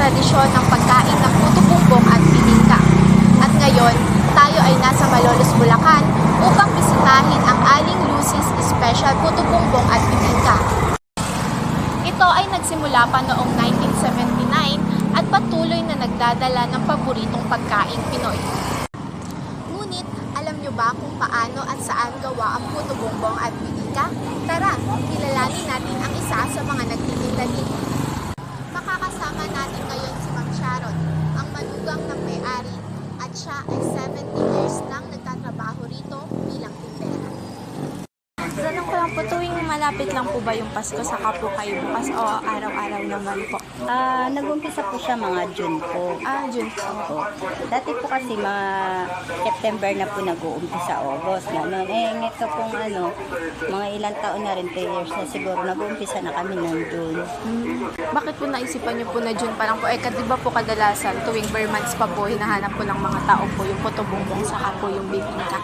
tradisyon ng pagkain ng puto bumbong at bibingka. At ngayon, tayo ay nasa Malolos, Bulacan upang bisitahin ang Aling Lucy's Special Puto Bumbong at Bibingka. Ito ay nagsimula pa noong 1979 at patuloy na nagdadala ng paboritong pagkaing Pinoy. Ngunit, alam nyo ba kung paano at saan gawa ang puto bumbong at bibingka? Tara, kilalanin natin ang isa sa mga nagtitinda dito. Makakasama natin ngayon si Ma'am Sharon, ang manugang ng may-ari, at siya ay 70 years nang nagtatrabaho rito bilang tindera. Tanong ko lang po, tuwing malapit lang po ba yung Pasko, saka po kayo bukas o araw-araw naman po? Nag-umpisa po siya mga June po. June po. Opo. Dati po kasi mga September na po nag-uumpisa, August, gano'n. Ito pong mga ilang taon na rin, 3 years na siguro, nag-uumpisa na kami ng June. Bakit po naisipan niyo po na June pa lang po? Diba po kadalasan, tuwing bare months pa po, hinahanap po ng mga tao po yung puto bumbong, saka po yung bibingka.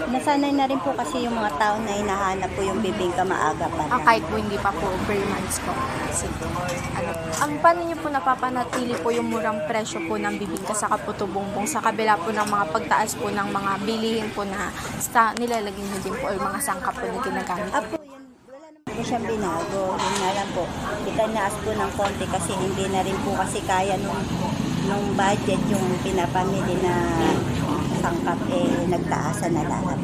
Nasanay na rin po kasi yung mga tao na hinahanap po yung bibingka maaga pa lang. Kahit po hindi pa po bare months po. Sige. Paano niyo po napapanatili po yung murang presyo po ng bibingka sa puto bumbong sa kabila po ng mga pagtaas po ng mga bilihin po na nilalagay niyo din po o mga sangkap po na ginagamit? Apo, yun, wala naman po siyang binago. Yun nga lang po, itanaas po ng konti kasi hindi na rin po kasi kaya nung budget yung pinapamili na sangkap nagtaasan na lahat.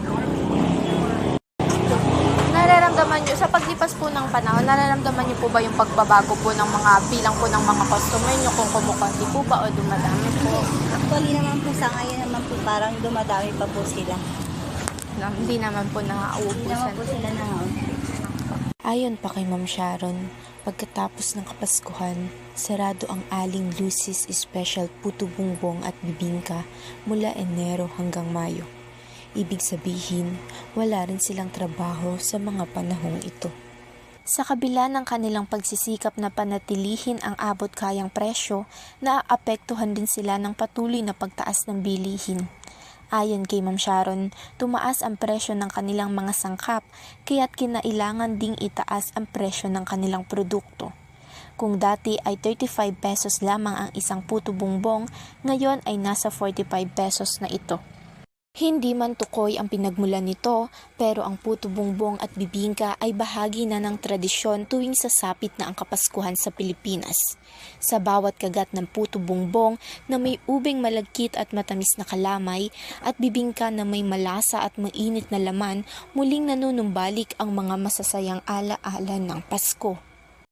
Nararamdaman nyo, sa paglipas po ng panahon, nararamdaman nyo po ba yung pagbabago po ng mga bilang po ng mga customer nyo, kung kumukunti po ba o dumadami po? Actually naman po sa ngayon naman po parang dumadami pa po sila. Hindi naman po Hindi naman nauubusan. po sila Ayon pa kay Ma'am Sharon, pagkatapos ng Kapaskuhan, sarado ang Aling Lucy's Special Puto Bumbong at Bibingka mula Enero hanggang Mayo. Ibig sabihin, wala rin silang trabaho sa mga panahong ito. Sa kabila ng kanilang pagsisikap na panatilihin ang abot-kayang presyo, naaapektuhan din sila ng patuloy na pagtaas ng bilihin. Ayon kay Ma'am Sharon, tumaas ang presyo ng kanilang mga sangkap, kaya't kinailangan ding itaas ang presyo ng kanilang produkto. Kung dati ay 35 pesos lamang ang isang puto bumbong, ngayon ay nasa 45 pesos na ito. Hindi man tukoy ang pinagmulan nito, pero ang puto bumbong at bibingka ay bahagi na ng tradisyon tuwing sasapit na ang Kapaskuhan sa Pilipinas. Sa bawat kagat ng puto bumbong na may ubing malagkit at matamis na kalamay at bibingka na may malasa at mainit na laman, muling nanunumbalik ang mga masasayang alaala ng Pasko.